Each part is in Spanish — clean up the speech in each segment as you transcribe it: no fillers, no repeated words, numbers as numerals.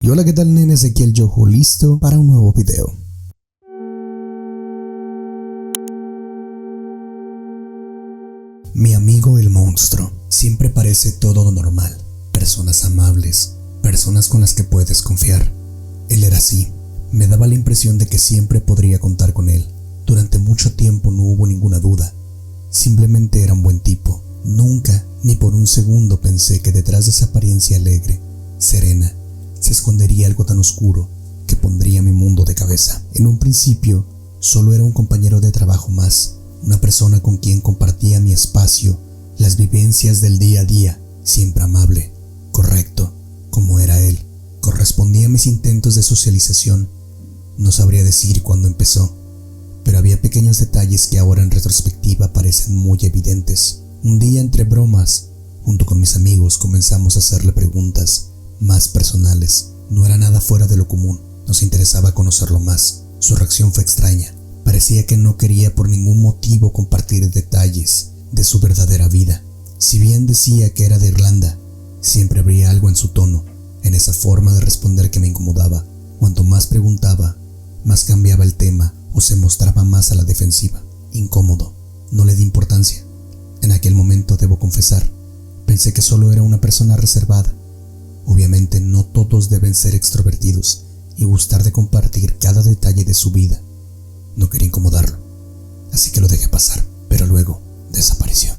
Y hola, ¿qué tal, nenes? Aquí el Yojo, listo para un nuevo video. Mi amigo el monstruo. Siempre parece todo normal. Personas amables, personas con las que puedes confiar. Él era así. Me daba la impresión de que siempre podría contar con él. Durante mucho tiempo no hubo ninguna duda. Simplemente era un buen tipo. Nunca, ni por un segundo pensé que detrás de esa apariencia alegre, serena, se escondería algo tan oscuro que pondría mi mundo de cabeza. En un principio, solo era un compañero de trabajo más, una persona con quien compartía mi espacio, las vivencias del día a día, siempre amable, correcto, como era él. Correspondía a mis intentos de socialización. No sabría decir cuándo empezó, pero había pequeños detalles que ahora en retrospectiva parecen muy evidentes. Un día, entre bromas, junto con mis amigos comenzamos a hacerle preguntas más personales. No era nada fuera de lo común, nos interesaba conocerlo más. Su reacción fue extraña. Parecía que no quería por ningún motivo compartir detalles de su verdadera vida. Si bien decía que era de Irlanda, siempre habría algo en su tono, en esa forma de responder que me incomodaba. Cuanto más preguntaba, más cambiaba el tema o se mostraba más a la defensiva. Incómodo. No le di importancia. En aquel momento, debo confesar, pensé que solo era una persona reservada. Obviamente no todos deben ser extrovertidos y gustar de compartir cada detalle de su vida. No quería incomodarlo, así que lo dejé pasar, pero luego desapareció.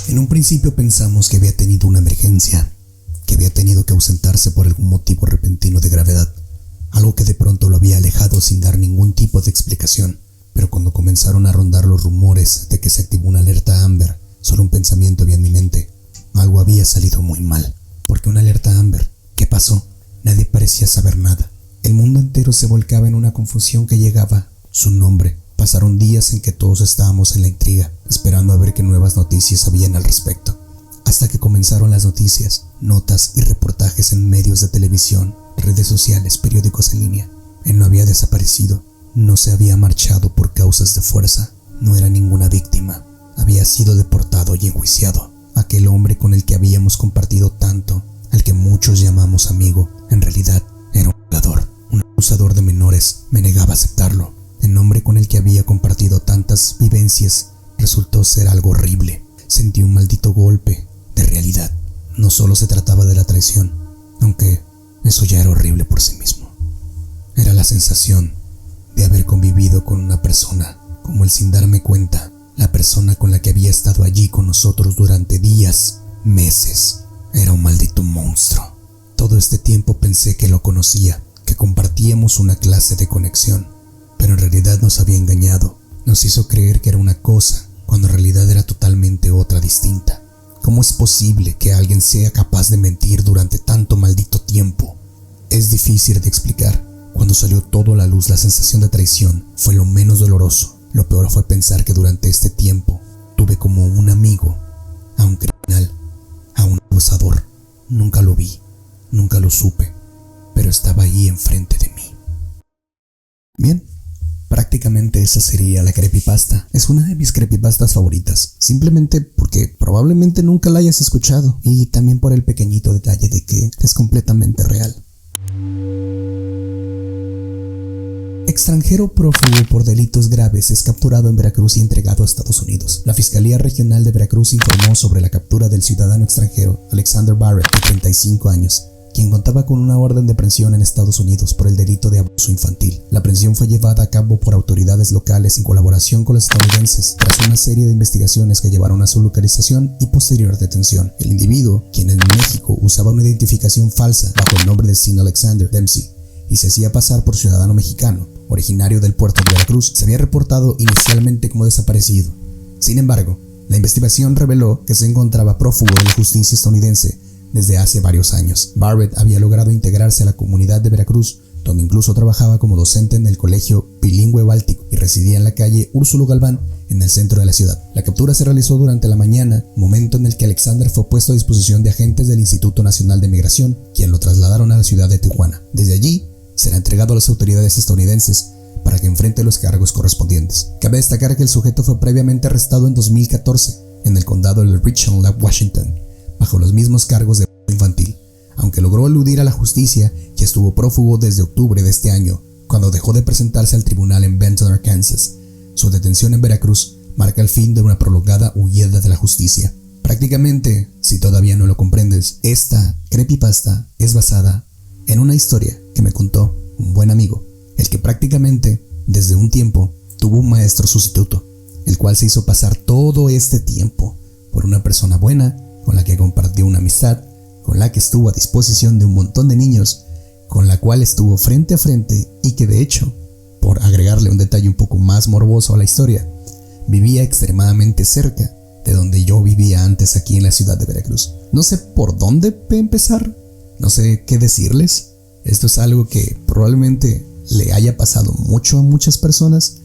En un principio pensamos que había tenido una emergencia, que había tenido que ausentarse por algún motivo repentino de gravedad, algo que de pronto lo había alejado sin dar ningún tipo de explicación. Pero cuando comenzaron a rondar los rumores de que se activó una alerta Amber, solo un pensamiento había en mi mente. Algo había salido muy mal. ¿Por qué una alerta Amber? ¿Qué pasó? Nadie parecía saber nada. El mundo entero se volcaba en una confusión que llegaba su nombre. Pasaron días en que todos estábamos en la intriga, esperando a ver qué nuevas noticias habían al respecto. Hasta que comenzaron las noticias, notas y reportajes en medios de televisión, redes sociales, periódicos en línea. Él no había desaparecido, no se había marchado por causas de fuerza, no era ninguna víctima. Había sido deportado y enjuiciado. Aquel hombre con el que habíamos compartido tanto, al que muchos llamamos amigo, en realidad era un violador, un abusador de menores. Me negaba a aceptarlo. El hombre con el que había compartido tantas vivencias resultó ser algo horrible. Sentí un maldito golpe de realidad. No solo se trataba de la traición, aunque eso ya era horrible por sí mismo. Era la sensación de haber convivido con una persona como él sin darme cuenta. La persona con la que había estado allí con nosotros durante días, meses, era un maldito monstruo. Todo este tiempo pensé que lo conocía, que compartíamos una clase de conexión, pero en realidad nos había engañado. Nos hizo creer que era una cosa, cuando en realidad era totalmente otra distinta. ¿Cómo es posible que alguien sea capaz de mentir durante tanto maldito tiempo? Es difícil de explicar. Cuando salió todo a la luz, la sensación de traición fue lo menos doloroso. Lo peor fue pensar que durante este tiempo tuve como un amigo a un criminal, a un abusador. Nunca lo vi, nunca lo supe, pero estaba ahí enfrente de mí. Bien, prácticamente esa sería la creepypasta. Es una de mis creepypastas favoritas, simplemente porque probablemente nunca la hayas escuchado y también por el pequeñito detalle de que es completamente real. Extranjero prófugo por delitos graves es capturado en Veracruz y entregado a Estados Unidos. La Fiscalía Regional de Veracruz informó sobre la captura del ciudadano extranjero Alexander Barrett, de 35 años, quien contaba con una orden de aprehensión en Estados Unidos por el delito de abuso infantil. La aprehensión fue llevada a cabo por autoridades locales en colaboración con los estadounidenses, tras una serie de investigaciones que llevaron a su localización y posterior detención. El individuo, quien en México usaba una identificación falsa bajo el nombre de Sean Alexander Dempsey y se hacía pasar por ciudadano mexicano, originario del puerto de Veracruz, se había reportado inicialmente como desaparecido. Sin embargo, la investigación reveló que se encontraba prófugo de la justicia estadounidense desde hace varios años. Barrett había logrado integrarse a la comunidad de Veracruz, donde incluso trabajaba como docente en el colegio bilingüe báltico y residía en la calle Úrsulo Galván, en el centro de la ciudad. La captura se realizó durante la mañana, momento en el que Alexander fue puesto a disposición de agentes del Instituto Nacional de Migración, quien lo trasladaron a la ciudad de Tijuana. Desde allí, será entregado a las autoridades estadounidenses para que enfrente los cargos correspondientes. Cabe destacar que el sujeto fue previamente arrestado en 2014 en el condado de Richland, Washington, bajo los mismos cargos de abuso infantil, aunque logró eludir a la justicia y estuvo prófugo desde octubre de este año, cuando dejó de presentarse al tribunal en Benton, Arkansas. Su detención en Veracruz marca el fin de una prolongada huida de la justicia. Prácticamente, si todavía no lo comprendes, esta creepypasta es basada en una historia que me contó un buen amigo, el que prácticamente, desde un tiempo, tuvo un maestro sustituto, el cual se hizo pasar todo este tiempo por una persona buena, con la que compartió una amistad, con la que estuvo a disposición de un montón de niños, con la cual estuvo frente a frente y que de hecho, por agregarle un detalle un poco más morboso a la historia, vivía extremadamente cerca de donde yo vivía antes aquí en la ciudad de Veracruz. No sé por dónde empezar, no sé qué decirles. Esto es algo que probablemente le haya pasado mucho a muchas personas.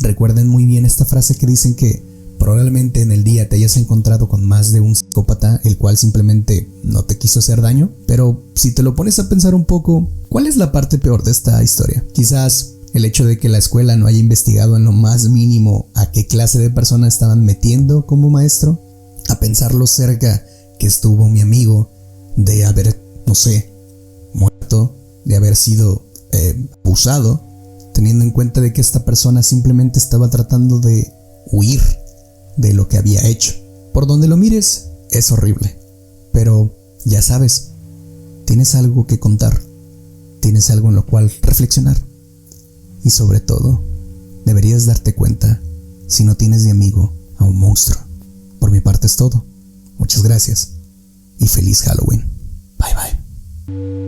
Recuerden muy bien esta frase que dicen que probablemente en el día te hayas encontrado con más de un psicópata, el cual simplemente no te quiso hacer daño. Pero si te lo pones a pensar un poco, ¿cuál es la parte peor de esta historia? Quizás el hecho de que la escuela no haya investigado en lo más mínimo a qué clase de persona estaban metiendo como maestro. A pensar lo cerca que estuvo mi amigo de haber, no sé, muerto, de haber sido abusado, teniendo en cuenta de que esta persona simplemente estaba tratando de huir de lo que había hecho. Por donde lo mires, es horrible. Pero ya sabes, tienes algo que contar, tienes algo en lo cual reflexionar. Y sobre todo, deberías darte cuenta si no tienes de amigo a un monstruo. Por mi parte es todo. Muchas gracias y feliz Halloween. Bye bye.